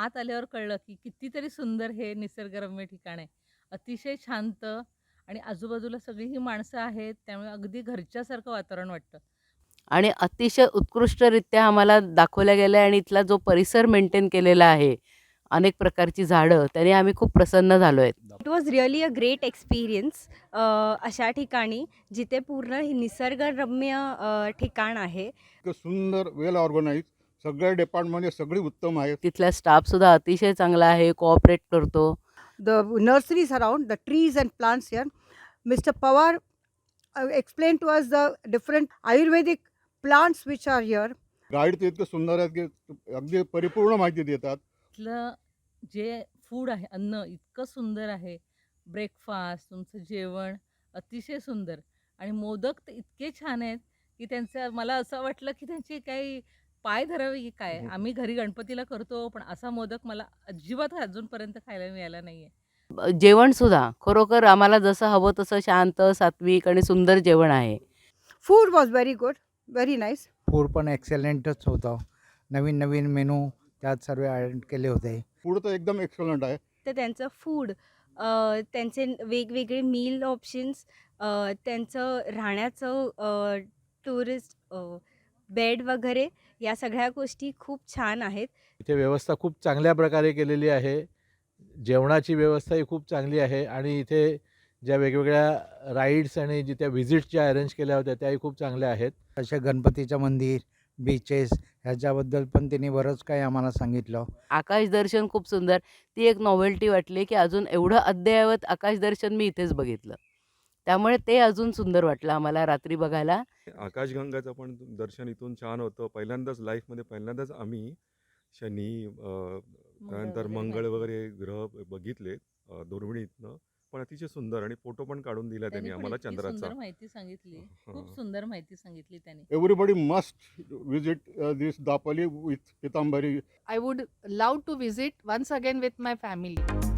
आत आल्यावर कळलं, की कितीतरी सुंदर हे निसर्गरम्य ठिकाण आहे. अतिशय शांत आणि आजूबाजूला सगळी ही माणसं आहेत, त्यामुळे अगदी घरच्यासारखं वातावरण वाटतं. आणि अतिशय उत्कृष्टरित्या आम्हाला दाखवल्या गेल्या आणि इथला जो परिसर मेंटेन केलेला आहे, अनेक प्रकारची झाडं, त्याने आम्ही खूप प्रसन्न झालो आहेत. It was really a great experience अशा ठिकाणी जिथे पूर्ण हे निसर्गरम्य ठिकाण आहे. इतकं सुंदर वेल ऑर्गनाइज सगळ्या डिपार्टमेंटमध्ये सगळी उत्तम आहेत. तिथला स्टाफसुद्धा अतिशय चांगला आहे, कोऑपरेट करतो. The nurseries around, the trees and plants here. Mr. Pawar explained to us the different Ayurvedic plants which are here. Guide तर इतकं सुंदर आहेत की अगदी परिपूर्ण माहिती देतात. इथलं जे फूड आहे, अन्न इतकं सुंदर आहे. ब्रेकफास्ट, तुमचं जेवण अतिशय सुंदर आणि मोदक तर इतके छान आहेत, की त्यांचं मला असं वाटलं, की त्यांची काही पाय धरावे की काय? आम्ही घरी गणपतीला करतो, पण असा मोदक मला अजिबात अजूनपर्यंत खायला मिळाला नाहीये. जेवणसुद्धा खरोखर आम्हाला जसं हवं तसं शांत, सात्विक आणि सुंदर जेवण आहे. Food was very good, very nice. Food पण एक्सेलंटच होतं. नवीन नवीन मेनू त्यात सर्व ॲड केले होते. फूड तर एकदम एक्सलंट आहे. तर त्यांचं फूड, त्यांचे वेगवेगळे मील ऑप्शन्स, त्यांचं राहण्याचं टुरिस्ट बेड वगैरे या सगळ्या गोष्टी खूप छान आहेत. इथे व्यवस्था खूप चांगल्या प्रकारे केलेली आहे. जेवणाची व्यवस्थाही खूप चांगली आहे आणि इथे ज्या वेगवेगळ्या राईड्स आणि त्या व्हिजिट्स ज्या अरेंज केल्या होत्या त्याही खूप चांगल्या आहेत. असे गणपतीचं मंदिर, बीचेस ह्याच्याबद्दल पण त्यांनी बरंच काही आम्हाला सांगितलं. आकाशदर्शन खूप सुंदर. ती एक नॉव्हेल्टी वाटली, की अजून एवढं अद्ययावत आकाशदर्शन मी इथेच बघितलं. त्यामुळे ते अजून सुंदर वाटलं आम्हाला रात्री बघायला. आकाशगंगाचं पण दर्शन इथून छान होतं. पहिल्यांदाच लाईफमध्ये पहिल्यांदाच आम्ही शनी त्यानंतर वगैरे मंगळ पाहिजे. वगैरे ग्रह बघितले दुर्बिणीतनं. पण अतिशय सुंदर आणि फोटो पण काढून दिला त्यांनी त्यांनी पण आम्हाला इतकी चंद्राचा. सुंदर माहिती सांगितली. खूप सुंदर माहिती सांगितली त्यांनी. Everybody must visit this Dapoli with Pitambari. I would love to visit once again with my family.